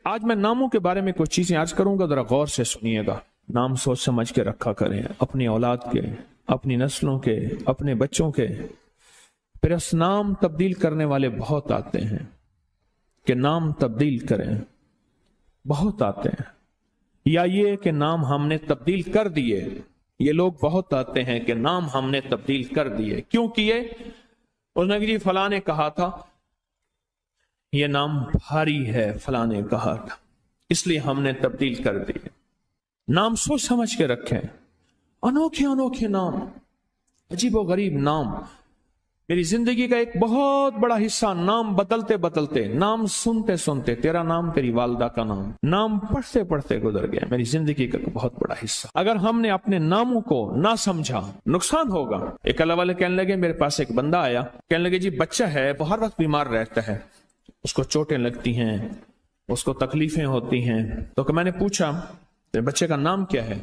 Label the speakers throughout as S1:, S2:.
S1: آج میں ناموں کے بارے میں کچھ چیزیں آج کروں گا، ذرا غور سے سنیے گا۔ نام سوچ سمجھ کے رکھا کریں، اپنی اولاد کے، اپنی نسلوں کے، اپنے بچوں کے۔ پھر اس نام تبدیل کرنے والے بہت آتے ہیں کہ نام تبدیل کریں، بہت آتے ہیں۔ یا یہ کہ نام ہم نے تبدیل کر دیے، یہ لوگ بہت آتے ہیں کہ نام ہم نے تبدیل کر دیے۔ کیوں کیے؟ اس نے کہ جی فلاں نے کہا تھا یہ نام بھاری ہے، فلاں نے کہا تھا، اس لیے ہم نے تبدیل کر دیے۔ نام سوچ سمجھ کے رکھیں، انوکھے انوکھے نام، عجیب و غریب نام۔ میری زندگی کا ایک بہت بڑا حصہ نام بدلتے بدلتے، نام سنتے سنتے، تیرا نام تیری والدہ کا نام، نام پڑھتے پڑھتے گزر گیا میری زندگی کا بہت بڑا حصہ۔ اگر ہم نے اپنے ناموں کو نہ سمجھا نقصان ہوگا۔ ایک اللہ والے کہنے لگے، میرے پاس ایک بندہ آیا، کہنے لگے جی بچہ ہے، وہ ہر وقت بیمار رہتا ہے، اس کو چوٹیں لگتی ہیں، اس کو تکلیفیں ہوتی ہیں۔ تو کہ میں نے پوچھا بچے کا نام کیا ہے؟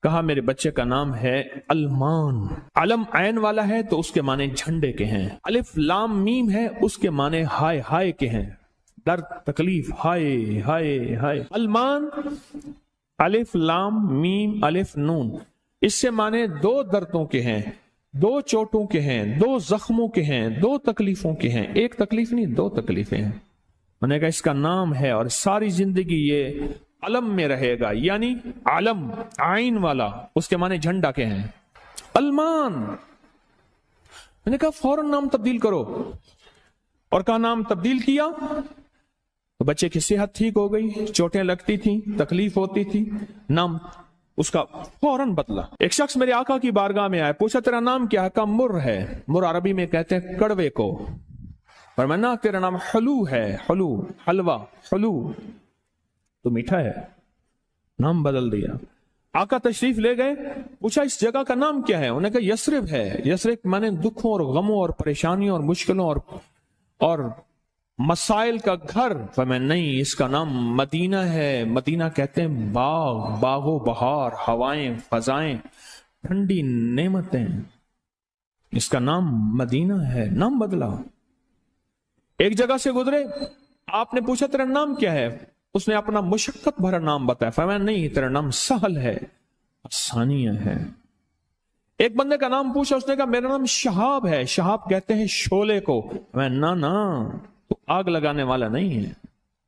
S1: کہا میرے بچے کا نام ہے المان۔ علم عین والا ہے تو اس کے معنی جھنڈے کے ہیں، الف لام میم ہے اس کے معنی ہائے ہائے کے ہیں، درد تکلیف، ہائے ہائے ہائے۔ المان، الف لام میم الف نون، اس سے معنی دو دردوں کے ہیں، دو چوٹوں کے ہیں، دو زخموں کے ہیں، دو تکلیفوں کے ہیں۔ ایک تکلیف نہیں، دو تکلیفیں ہیں۔ میں نے کہا اس کا نام ہے اور ساری زندگی یہ علم میں رہے گا، یعنی علم عین والا، اس کے معنی جھنڈا کے ہیں، المان۔ میں نے کہا فوراً نام تبدیل کرو، اور کہا نام تبدیل کیا تو بچے کی صحت ٹھیک ہو گئی، چوٹیں لگتی تھیں، تکلیف ہوتی تھی، نام اس کا فوراً بدلا۔ ایک شخص میرے آقا کی بارگاہ میں آیا، پوچھا تیرا نام کیا ہے؟ کہا مر ہے۔ مر عربی میں کہتے ہیں کڑوے کو۔ فرمایا تیرا نام حلو ہے، حلو، حلوہ، حلو تو میٹھا ہے۔ نام بدل دیا۔ آقا تشریف لے گئے، پوچھا اس جگہ کا نام کیا ہے؟ انہوں نے کہا یثرب ہے۔ یثرب مانے دکھوں اور غموں اور پریشانیوں اور مشکلوں اور مسائل کا گھر۔ فرمایا نہیں، اس کا نام مدینہ ہے۔ مدینہ کہتے ہیں باغ، باغ و بہار، ہوائیں، فضائیں، ٹھنڈی نعمتیں، اس کا نام مدینہ ہے۔ نام بدلا۔ ایک جگہ سے گزرے، آپ نے پوچھا تیرا نام کیا ہے؟ اس نے اپنا مشقت بھرا نام بتایا۔ فرمایا نہیں، تیرا نام سہل ہے، آسانیہ ہے۔ ایک بندے کا نام پوچھا، اس نے کہا میرا نام شہاب ہے۔ شہاب کہتے ہیں شعلے کو۔ فرمایا نا تو آگ لگانے والا نہیں ہے،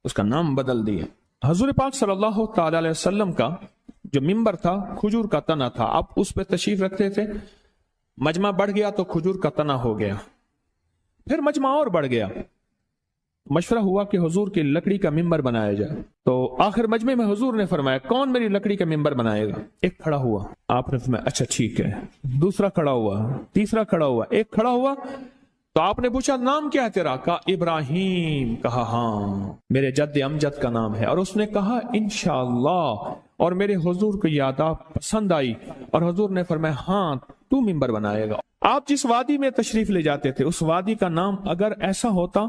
S1: اس کا نام بدل دیا۔ حضور پاک صلی اللہ تعالی علیہ وسلم کا جو ممبر تھا کھجور کا تنا تھا، آپ اس پہ تشریف رکھتے تھے۔ مجمع بڑھ گیا تو کھجور کا تنا ہو گیا، پھر مجمع اور بڑھ گیا، مشورہ ہوا کہ حضور کی لکڑی کا ممبر بنایا جائے۔ تو آخر مجمع میں حضور نے فرمایا کون میری لکڑی کا ممبر بنائے گا؟ ایک کھڑا ہوا، آپ نے فرمایا اچھا ٹھیک ہے۔ دوسرا کھڑا ہوا، تیسرا کھڑا ہوا، ایک کھڑا ہوا تو آپ نے پوچھا نام کیا ہے تیرا؟ کہا ابراہیم۔ کہا ہاں میرے جد امجد کا نام ہے۔ اور اس نے کہا انشاءاللہ، اور میرے حضور کو یاد پسند آئی اور حضور نے فرمایا ہاں تو ممبر بنائے گا۔ آپ جس وادی میں تشریف لے جاتے تھے اس وادی کا نام اگر ایسا ہوتا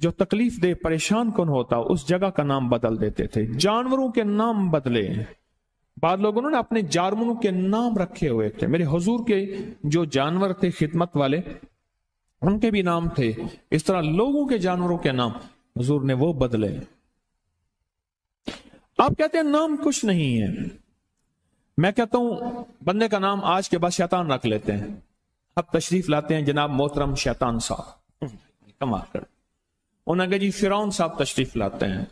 S1: جو تکلیف دے، پریشان کن ہوتا، اس جگہ کا نام بدل دیتے تھے۔ جانوروں کے نام بدلے، بعض لوگوں نے اپنے جانوروں کے نام رکھے ہوئے تھے۔ میرے حضور کے جو جانور تھے خدمت والے، ان کے بھی نام تھے۔ اس طرح لوگوں کے جانوروں کے نام حضور نے وہ بدلے۔ آپ کہتے ہیں نام کچھ نہیں ہے، میں کہتا ہوں بندے کا نام آج کے بعد شیطان رکھ لیتے ہیں۔ اب تشریف لاتے ہیں جناب محترم شیطان صاحب، کمال کر۔ انہوں نے کہا جی فرعون صاحب تشریف لاتے ہیں۔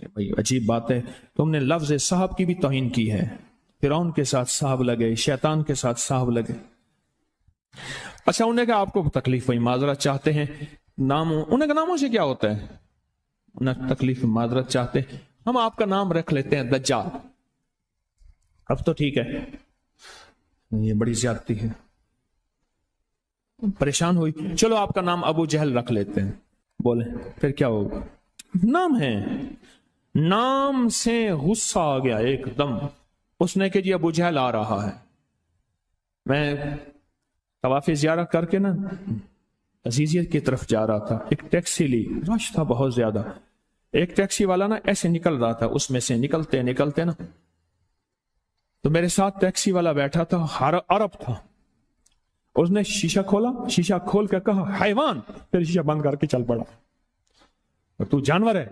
S1: بھائی عجیب بات ہے، تم نے لفظ صاحب کی بھی توہین کی ہے۔ فرعون کے ساتھ صاحب لگے، شیطان کے ساتھ صاحب لگے۔ اچھا انہوں نے کہا آپ کو تکلیف ہوئی، معذرت چاہتے ہیں، ناموں انہوں نے کہا ناموں سے کیا ہوتا ہے؟ انہوں نے تکلیف معذرت چاہتے ہیں، ہم آپ کا نام رکھ لیتے ہیں دجال۔ اب تو ٹھیک ہے، یہ بڑی زیادتی ہے، پریشان ہوئی، چلو آپ کا نام ابو جہل رکھ لیتے ہیں۔ بولے پھر کیا ہوگا؟ نام ہے، نام سے غصہ آ گیا ایک دم۔ اس نے کہ جی ابو جہل آ رہا ہے۔ میں طواف زیارت کر کے نا عزیزیت کی طرف جا رہا تھا، ایک ٹیکسی لی، رش تھا بہت زیادہ۔ ایک ٹیکسی والا نا ایسے نکل رہا تھا، اس میں سے نکلتے نکلتے نا تو میرے ساتھ ٹیکسی والا بیٹھا تھا، عرب تھا۔ اس نے شیشہ کھولا، شیشہ کھول کے کہا حیوان، پھر شیشہ بند کر کے چل پڑا۔ تو جانور ہے؟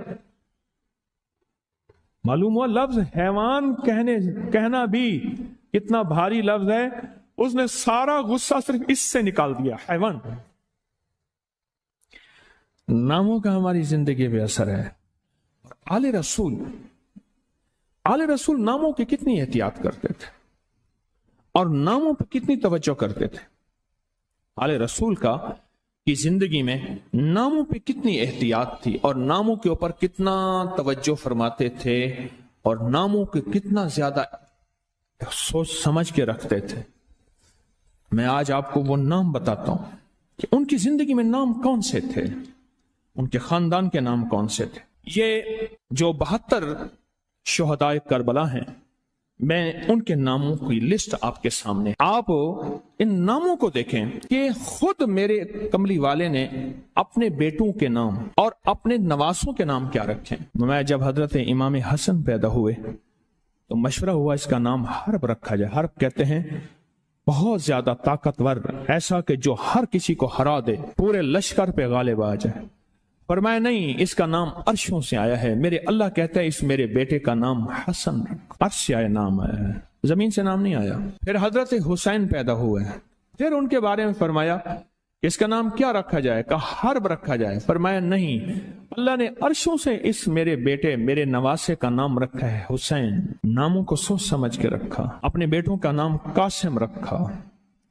S1: معلوم ہوا لفظ حیوان کہنا بھی کتنا بھاری لفظ ہے. اس نے سارا غصہ صرف اس سے نکال دیا. حیوان. ناموں کا ہماری زندگی پہ اثر ہے. آل رسول ناموں کی کتنی احتیاط کرتے تھے اور ناموں پہ کتنی توجہ کرتے تھے. آل رسول کی زندگی میں ناموں پہ کتنی احتیاط تھی اور ناموں کے اوپر کتنا توجہ فرماتے تھے اور ناموں کے کتنا زیادہ سوچ سمجھ کے رکھتے تھے. میں آج آپ کو وہ نام بتاتا ہوں کہ ان کی زندگی میں نام کون سے تھے, ان کے خاندان کے نام کون سے تھے. یہ جو 72 شہدائے کربلا ہیں, میں ان کے ناموں کی لسٹ آپ کے سامنے. آپ ان ناموں کو دیکھیں کہ خود میرے کملی والے نے اپنے بیٹوں کے نام اور اپنے نواسوں کے نام کیا رکھے. میں جب حضرت امام حسن پیدا ہوئے تو مشورہ ہوا اس کا نام حرب رکھا جائے. حرب کہتے ہیں بہت زیادہ طاقتور, ایسا کہ جو ہر کسی کو ہرا دے, پورے لشکر پہ غالب آ جائے. فرمایا نہیں, اس کا نام عرشوں سے آیا ہے. میرے اللہ کہتا ہے اس میرے بیٹے کا نام حسن, عرش سے آیا نام آیا ہے, زمین سے نام نہیں آیا. پھر حضرت حسین پیدا ہوئے, پھر ان کے بارے میں فرمایا کہ اس کا نام کیا رکھا جائے, کہا حرب رکھا جائے. فرمایا نہیں, اللہ نے عرشوں سے اس میرے بیٹے میرے نواسے کا نام رکھا ہے حسین. ناموں کو سوچ سمجھ کے رکھا. اپنے بیٹوں کا نام قاسم رکھا,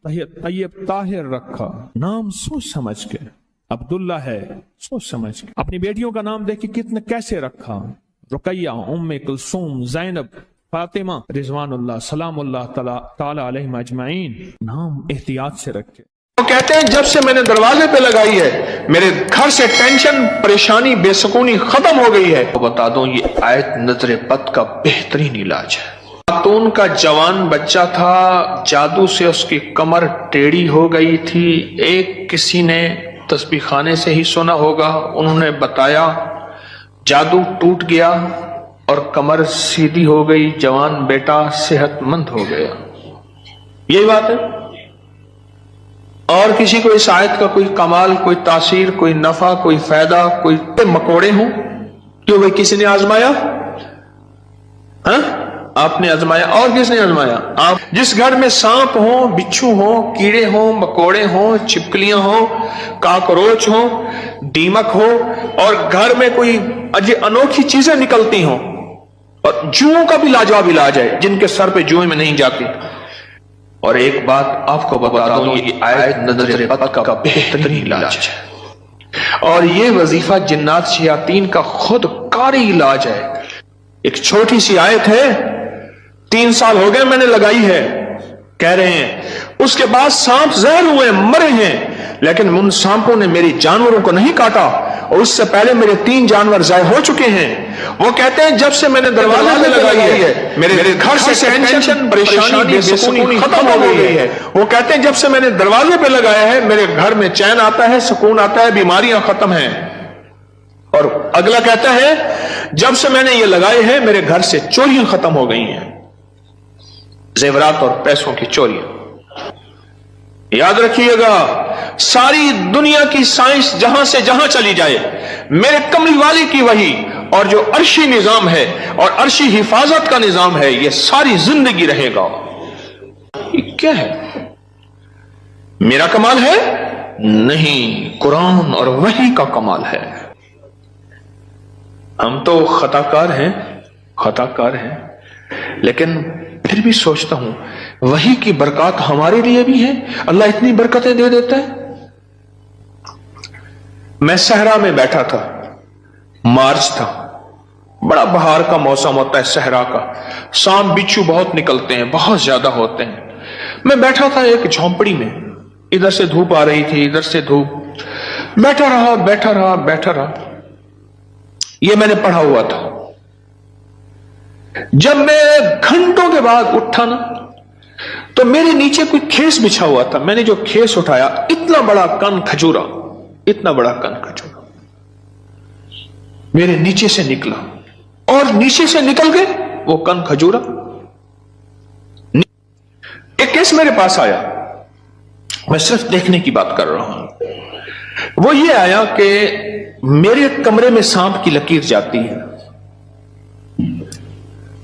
S1: طیب طاہر رکھا, نام سوچ سمجھ کے. عبداللہ ہے, سوچ سمجھ کے. اپنی بیٹیوں کا نام دیکھ کے کیسے رکھا. رقیہ, ام کلثوم, زینب, فاطمہ رضوان اللہ سلام اللہ تعالی علیہم اجمعین. نام احتیاط سے رکھے.
S2: وہ کہتے ہیں جب سے میں نے دروازے پہ لگائی ہے میرے گھر سے ٹینشن, پریشانی, بے سکونی ختم ہو گئی ہے. بتا دوں یہ آیت نظر بد کا بہترین علاج ہے. خاتون کا جوان بچہ تھا, جادو سے اس کی کمر ٹیڑھی ہو گئی تھی. ایک کسی نے تسبیح خانے سے ہی سنا ہوگا, انہوں نے بتایا, جادو ٹوٹ گیا اور کمر سیدھی ہو گئی, جوان بیٹا صحت مند ہو گیا. یہی بات ہے. اور کسی کو اس آیت کا کوئی کمال, کوئی تاثیر, کوئی نفع, کوئی فائدہ, کوئی مکوڑے ہوں, کیوں بھائی کسی نے آزمایا؟ ہاں آپ نے آزمایا. اور کس نے آزمایا؟ آپ. جس گھر میں سانپ ہوں, بچھو ہوں, کیڑے ہوں, مکوڑے ہوں, چھپکلیاں ہوں, کاکروچ ہوں, دیمک ہو, اور گھر میں کوئی انوکھی چیزیں نکلتی ہوں, اور جوؤں کا بھی لاجواب علاج ہے جن کے سر پہ جوئیں میں نہیں جاتی. اور ایک بات آپ کو بتا دوں, یہ آیت نظر بد کا بہترین علاج ہے, اور یہ وظیفہ جنات شیاطین کا خود کاری علاج ہے. ایک چھوٹی سی آیت ہے, 3 سال ہو گئے میں نے لگائی ہے, کہہ رہے ہیں. اس کے بعد سانپ زہر ہوئے, مرے ہیں, لیکن ان سانپوں نے میری جانوروں کو نہیں کاٹا, اور اس سے پہلے میرے 3 جانور ضائع ہو چکے ہیں. وہ کہتے ہیں جب سے میں نے دروازے پہ لگائی ہے میرے گھر سے ٹینشن, پریشانی, بے سکونی ختم ہو گئی ہے. وہ کہتے ہیں جب سے میں نے دروازے پہ لگایا ہے میرے گھر میں چین آتا ہے, سکون آتا ہے, بیماریاں ختم ہیں. اور اگلا کہتا ہے جب سے میں نے یہ لگائے ہیں میرے گھر سے چوریاں ختم ہو گئی ہیں, زیورات اور پیسوں کی چوریاں. یاد رکھیے گا, ساری دنیا کی سائنس جہاں سے جہاں چلی جائے, میرے کملی والی کی وحی اور جو عرشی نظام ہے اور عرشی حفاظت کا نظام ہے, یہ ساری زندگی رہے گا. یہ کیا ہے؟ میرا کمال ہے؟ نہیں, قرآن اور وحی کا کمال ہے. ہم تو خطا کار ہیں, لیکن پھر بھی سوچتا ہوں وحی کی برکات ہمارے لیے بھی ہے. اللہ اتنی برکتیں دے دیتا ہے. میں صحرا میں بیٹھا تھا, مارچ تھا, بڑا بہار کا موسم ہوتا ہے صحرا کا, سانپ بچھو بہت نکلتے ہیں, بہت زیادہ ہوتے ہیں. میں بیٹھا تھا ایک جھونپڑی میں, ادھر سے دھوپ آ رہی تھی, ادھر سے دھوپ, بیٹھا رہا. یہ میں نے پڑھا ہوا تھا. جب میں گھنٹوں کے بعد اٹھا نا, تو میرے نیچے کوئی کھیس بچھا ہوا تھا. میں نے جو کھیس اٹھایا, اتنا بڑا کن کھجورا میرے نیچے سے نکلا, اور نیچے سے نکل گئے وہ کن کھجورا. ایک کیس میرے پاس آیا, میں صرف دیکھنے کی بات کر رہا ہوں. وہ یہ آیا کہ میرے کمرے میں سانپ کی لکیر جاتی ہے,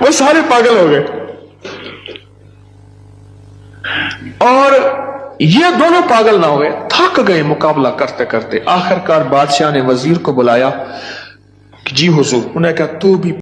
S2: وہ سارے پاگل ہو گئے. اور یہ دونوں پاگل نہ ہوئے, تھک گئے مقابلہ کرتے کرتے. آخر کار بادشاہ نے وزیر کو بلایا کہ جی حضور, انہیں کہا تو بھی